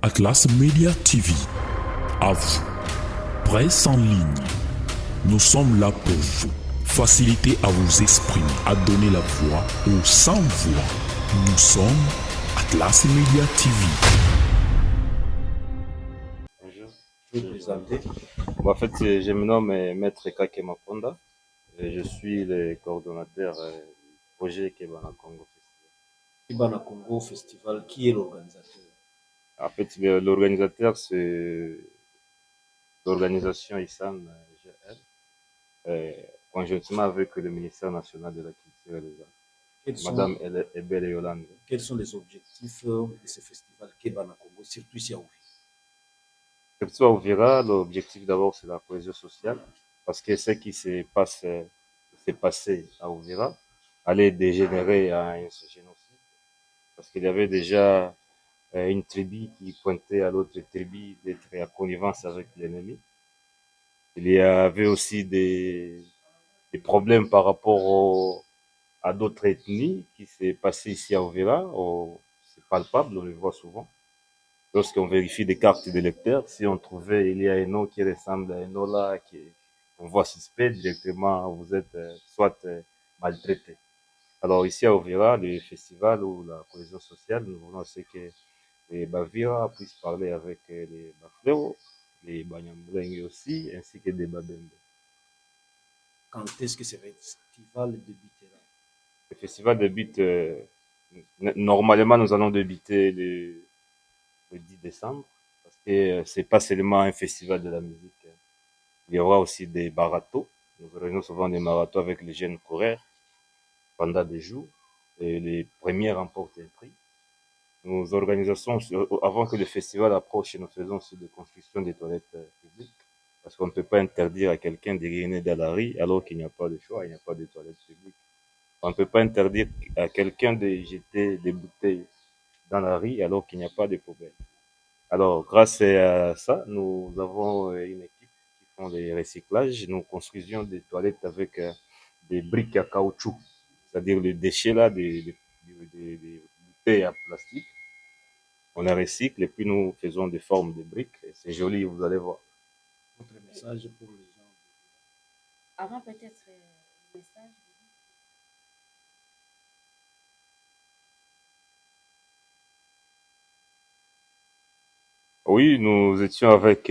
Atlas Media TV, à vous, presse en ligne. Nous sommes là pour vous, faciliter à vous exprimer, à donner la voix aux sans-voix. Nous sommes Atlas Media TV. Bonjour, je vais me présenter. En fait, je me nomme Maître Kake Maponda et je suis le coordonnateur du projet Kebana Congo Festival. Kebana Congo Festival, qui est l'organisateur? En fait, l'organisateur, c'est l'organisation ISAN GL, conjointement avec le ministère national de la Culture et des Arts. Madame Ebele Yolande. Quels sont les objectifs de ce festival Kebana Congo, surtout ici à Ouvira? Surtout à Ouvira, l'objectif d'abord, c'est la cohésion sociale, parce que ce qui s'est passé à Ouvira allait dégénérer à un génocide, parce qu'il y avait déjà une tribu qui pointait à l'autre tribu d'être en connivence avec l'ennemi. Il y avait aussi des problèmes par rapport à d'autres ethnies qui s'est passé ici à Ouvira. C'est palpable, on le voit souvent. Lorsqu'on vérifie des cartes d'électeurs, si on trouvait il y a un nom qui ressemble à un nom là, on voit suspect, directement vous êtes soit maltraité. Alors ici à Ouvira, le festival ou la cohésion sociale, nous voulons ce que les Bavira puissent parler avec les Bafleo, les Banyamulenge aussi, ainsi que des Babembe. Quand est-ce que ce festival débutera? Le festival débute, normalement nous allons débuter le 10 décembre, parce que c'est pas seulement un festival de la musique. Il y aura aussi des marathons. Nous organisons souvent des marathons avec les jeunes coureurs pendant des jours, et les premiers remportent un prix. Nous organisons, avant que le festival approche, nous faisons aussi des constructions des toilettes publiques, parce qu'on ne peut pas interdire à quelqu'un d'uriner dans la rue alors qu'il n'y a pas de choix, il n'y a pas de toilettes publiques. On ne peut pas interdire à quelqu'un de jeter des bouteilles dans la rue alors qu'il n'y a pas de poubelle. Alors, grâce à ça, nous avons une équipe qui font des recyclages. Nous construisions des toilettes avec des briques à caoutchouc, c'est-à-dire le déchet là, des bouteilles à plastique. On les recycle et puis nous faisons des formes de briques. C'est joli, vous allez voir. Votre message pour les gens? Avant peut-être le message. Oui, nous étions avec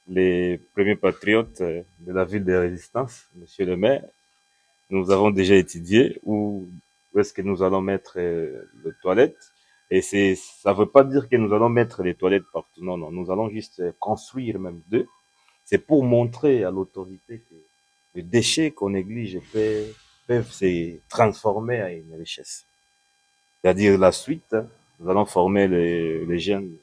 les premiers patriotes de la ville de Résistance, monsieur le maire. Nous avons déjà étudié où est-ce que nous allons mettre les toilettes. Et ça veut pas dire que nous allons mettre les toilettes partout. Non, non, nous allons juste construire même deux. C'est pour montrer à l'autorité que les déchets qu'on néglige peuvent se transformer en une richesse. C'est-à-dire la suite, nous allons former les jeunes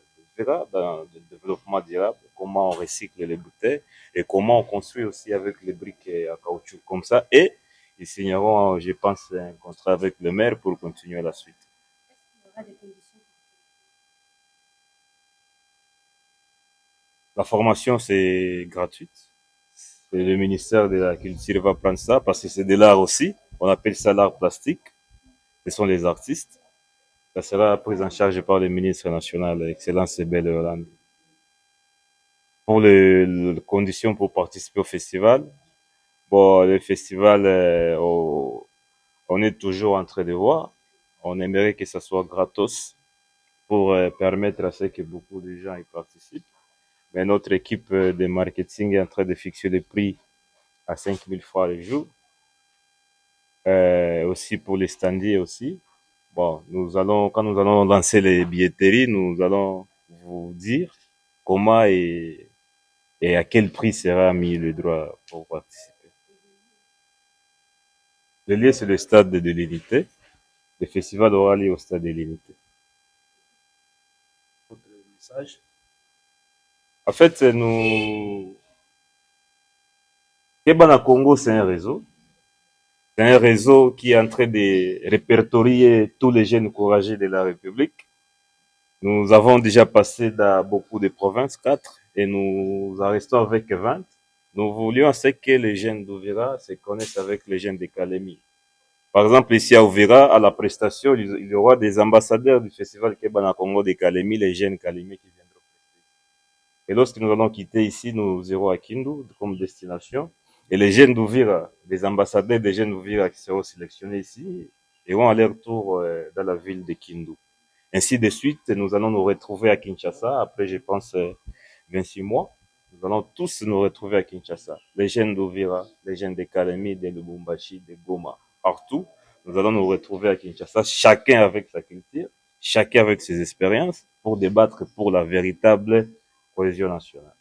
dans le développement durable, comment on recycle les bouteilles et comment on construit aussi avec les briques à caoutchouc comme ça. Et ils signeront, je pense, un contrat avec le maire pour continuer la suite. Est-ce qu'il y aura des conditions? La formation, c'est gratuite. Et le ministère de la Culture va prendre ça parce que c'est de l'art aussi. On appelle ça l'art plastique. Ce sont les artistes. Ça sera pris en charge par le ministre national, Excellence Ebele Yolande. Pour les conditions pour participer au festival, bon, le festival, on est toujours en train de voir. On aimerait que ça soit gratos pour permettre à ce que beaucoup de gens y participent. Mais notre équipe de marketing est en train de fixer le prix à 5000 francs le jour. Aussi pour les standiers aussi. Bon, quand nous allons lancer les billetteries, nous allons vous dire comment et à quel prix sera mis le droit pour participer. Le lieu, c'est le stade de l'Unité. Le festival aura lieu au stade de l'Unité. Votre message? En fait, Kebana Congo, c'est un réseau. C'est un réseau qui est en train de répertorier tous les jeunes courageux de la République. Nous avons déjà passé dans beaucoup de provinces, 4, et nous en restons avec 20. Nous voulions ce que les jeunes d'Ouvira se connaissent avec les jeunes de Kalemi. Par exemple, ici à Uvira, à la prestation, il y aura des ambassadeurs du festival Kebana Congo de Kalemi, les jeunes Kalemi qui viendront prester. Et lorsque nous allons quitter ici, nous irons à Kindu comme destination. Et les jeunes d'Uvira, les ambassadeurs des jeunes d'Uvira qui seront sélectionnés ici, iront à leur tour dans la ville de Kindu. Ainsi de suite, nous allons nous retrouver à Kinshasa, après je pense 26 mois. Nous allons tous nous retrouver à Kinshasa. Les jeunes d'Uvira, les jeunes de Kalemi, de Lubumbashi, de Goma, partout. Nous allons nous retrouver à Kinshasa, chacun avec sa culture, chacun avec ses expériences, pour débattre pour la véritable cohésion nationale.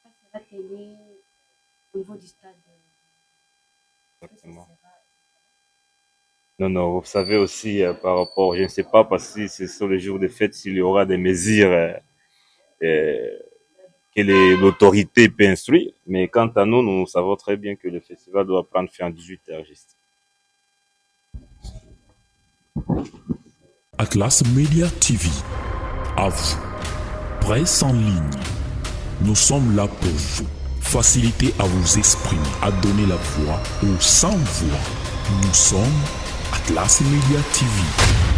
Ça sera télé au niveau du stade. Exactement. Non, non, vous savez aussi par rapport, je ne sais pas, parce que c'est sur le jour de fête, s'il y aura des mesures que l'autorité peut instruire. Mais quant à nous, nous savons très bien que le festival doit prendre fin à 18h juste. Atlas Media TV, à vous. Presse en ligne. Nous sommes là pour vous. Faciliter à vous exprimer, à donner la voix aux sans voix. Nous sommes Atlas Media TV.